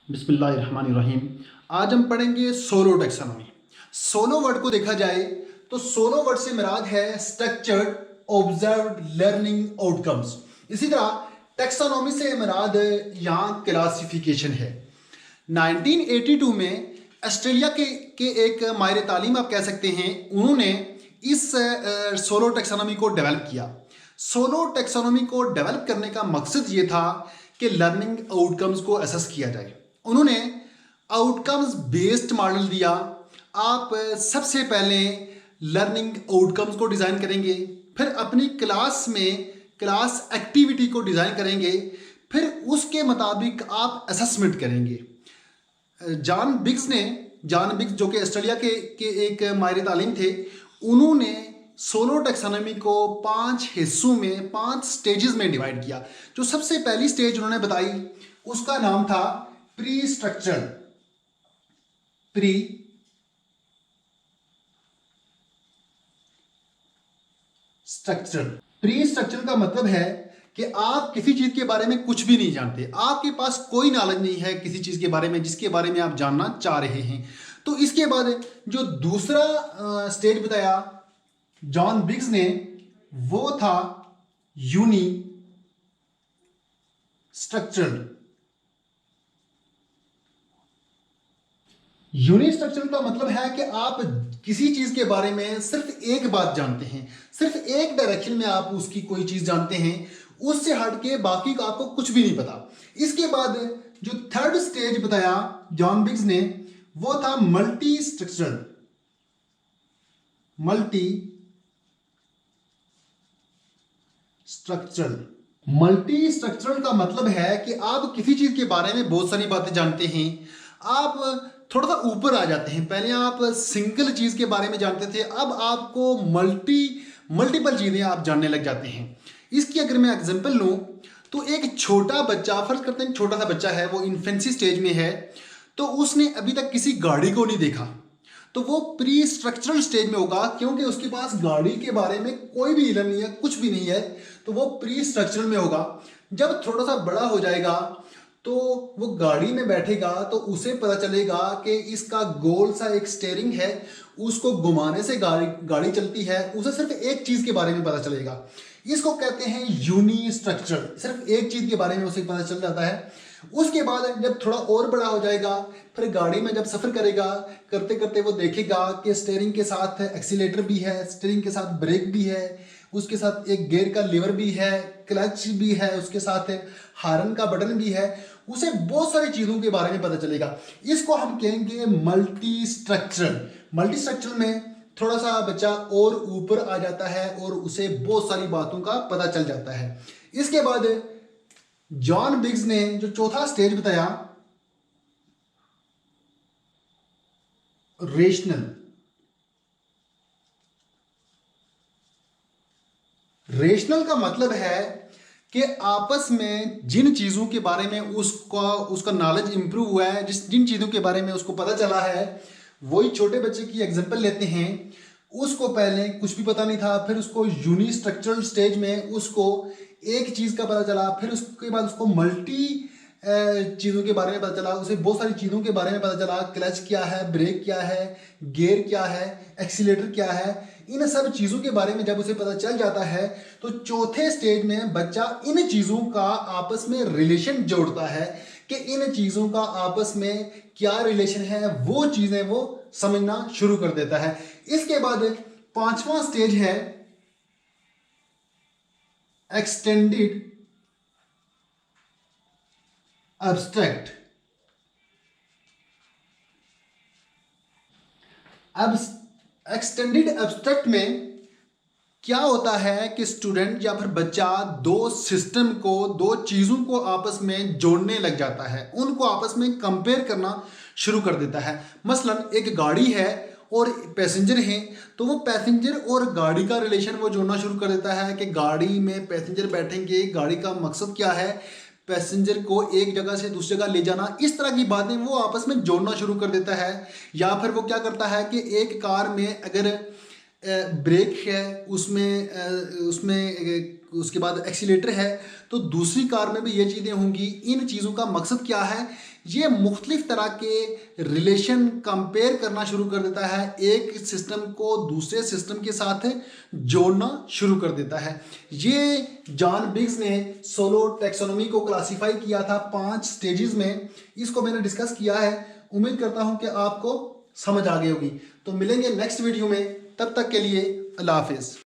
बिस्मिल्लाहिर्रहमानिर्रहीम। आज हम पढ़ेंगे सोलो टैक्सोनॉमी। सोलो वर्ड को देखा जाए तो सोलो वर्ड से मुराद है स्ट्रक्चर्ड ऑब्जर्व्ड लर्निंग आउटकम्स। इसी तरह टैक्सोनॉमी से मुराद यहाँ क्लासिफिकेशन है। 1982 में ऑस्ट्रेलिया के एक माहिर तालीम आप कह सकते हैं, उन्होंने इस सोलो टैक्सोनॉमी को डेवलप किया। सोलो टैक्सोनॉमी को डेवलप करने का मकसद ये था कि लर्निंग आउटकम्स को असेस किया जाए। उन्होंने आउटकम्स बेस्ड मॉडल दिया। आप सबसे पहले लर्निंग आउटकम्स को डिज़ाइन करेंगे, फिर अपनी क्लास में क्लास एक्टिविटी को डिज़ाइन करेंगे, फिर उसके मुताबिक आप असेसमेंट करेंगे। जॉन बिग्स जो कि ऑस्ट्रेलिया के एक माहिर तालीम थे, उन्होंने सोलो टैक्सोनॉमी को 5 हिस्सों में 5 स्टेजेस में डिवाइड किया। जो सबसे पहली स्टेज उन्होंने बताई उसका नाम था प्री स्ट्रक्चर। प्री स्ट्रक्चर का मतलब है कि आप किसी चीज के बारे में कुछ भी नहीं जानते, आपके पास कोई नॉलेज नहीं है किसी चीज के बारे में जिसके बारे में आप जानना चाह रहे हैं। तो इसके बाद जो दूसरा स्टेज बताया जॉन बिग्स ने, वो था यूनी स्ट्रक्चर। यूनिट स्ट्रक्चर का मतलब है कि आप किसी चीज के बारे में सिर्फ एक बात जानते हैं, सिर्फ एक डायरेक्शन में आप उसकी कोई चीज जानते हैं, उससे हट के बाकी का आपको कुछ भी नहीं पता। इसके बाद जो थर्ड स्टेज बताया जॉन बिग्स ने, वो था मल्टी स्ट्रक्चरल। मल्टी स्ट्रक्चरल का मतलब है कि आप किसी चीज के बारे में बहुत सारी बातें जानते हैं, आप थोड़ा सा ऊपर आ जाते हैं। पहले आप सिंगल चीज के बारे में जानते थे, अब आपको मल्टीपल चीजें आप जानने लग जाते हैं। इसकी अगर मैं एग्जांपल लूं तो एक छोटा बच्चा, फर्ज करते हैं छोटा सा बच्चा है, वो इन्फेंसी स्टेज में है, तो उसने अभी तक किसी गाड़ी को नहीं देखा, तो वो प्री स्ट्रक्चरल स्टेज में होगा, क्योंकि उसके पास गाड़ी के बारे में कोई भी इल्म नहीं है, कुछ भी नहीं है, तो वो प्री स्ट्रक्चरल में होगा। जब थोड़ा सा बड़ा हो जाएगा तो वो गाड़ी में बैठेगा तो उसे पता चलेगा कि इसका गोल सा एक स्टेयरिंग है, उसको घुमाने से गाड़ी चलती है, उसे सिर्फ एक चीज के बारे में पता चलेगा। इसको कहते हैं यूनी स्ट्रक्चर, सिर्फ एक चीज के बारे में उसे पता चल जाता है। उसके बाद जब थोड़ा और बड़ा हो जाएगा, फिर गाड़ी में जब सफर करेगा, करते करते वो देखेगा कि स्टेयरिंग के साथ एक्सीलेटर भी है, स्टेयरिंग के साथ ब्रेक भी है, उसके साथ एक गियर का लीवर भी है, क्लच भी है, उसके साथ हार्न का बटन भी है, उसे बहुत सारी चीजों के बारे में पता चलेगा। इसको हम कहेंगे मल्टी स्ट्रक्चरल में थोड़ा सा बच्चा और ऊपर आ जाता है और उसे बहुत सारी बातों का पता चल जाता है। इसके बाद जॉन बिग्स ने जो चौथा स्टेज बताया, रेशनल का मतलब है कि आपस में जिन चीजों के बारे में उसका नॉलेज इंप्रूव हुआ है, जिन चीजों के बारे में उसको पता चला है, वही छोटे बच्चे की एग्जांपल लेते हैं। उसको पहले कुछ भी पता नहीं था, फिर उसको यूनी स्ट्रक्चरल स्टेज में उसको एक चीज का पता चला, फिर उसके बाद उसको मल्टी चीजों के बारे में पता चला, उसे बहुत सारी चीजों के बारे में पता चला, क्लच क्या है, ब्रेक क्या है, गियर क्या है, एक्सीलेटर क्या है। इन सब चीजों के बारे में जब उसे पता चल जाता है तो चौथे स्टेज में बच्चा इन चीजों का आपस में रिलेशन जोड़ता है कि इन चीजों का आपस में क्या रिलेशन है, वो चीजें वो समझना शुरू कर देता है। इसके बाद पांचवा स्टेज है एक्सटेंडेड एब्स्ट्रैक्ट। अब एक्सटेंडेड एब्स्ट्रैक्ट में क्या होता है कि स्टूडेंट या फिर बच्चा दो सिस्टम को, दो चीजों को आपस में जोड़ने लग जाता है, उनको आपस में कंपेयर करना शुरू कर देता है। मसलन एक गाड़ी है और पैसेंजर हैं, तो वो पैसेंजर और गाड़ी का रिलेशन वो जोड़ना शुरू कर देता है कि गाड़ी में पैसेंजर बैठेंगे, गाड़ी का मकसद क्या है, पैसेंजर को एक जगह से दूसरी जगह ले जाना। इस तरह की बातें वो आपस में जोड़ना शुरू कर देता है। या फिर वो क्या करता है कि एक कार में अगर ब्रेक है, उसमें उसके बाद एक्सीलेटर है, तो दूसरी कार में भी ये चीज़ें होंगी। इन चीज़ों का मकसद क्या है, ये मुख्तलिफ तरह के रिलेशन कंपेयर करना शुरू कर देता है, एक सिस्टम को दूसरे सिस्टम के साथ जोड़ना शुरू कर देता है। ये जॉन बिग्स ने सोलो टैक्सोनॉमी को क्लासीफाई किया था 5 स्टेजेस में। इसको मैंने डिस्कस किया है, उम्मीद करता हूं कि आपको समझ आ गई होगी। तो मिलेंगे नेक्स्ट वीडियो में, तब तक के लिए अल्लाह हाफिज़।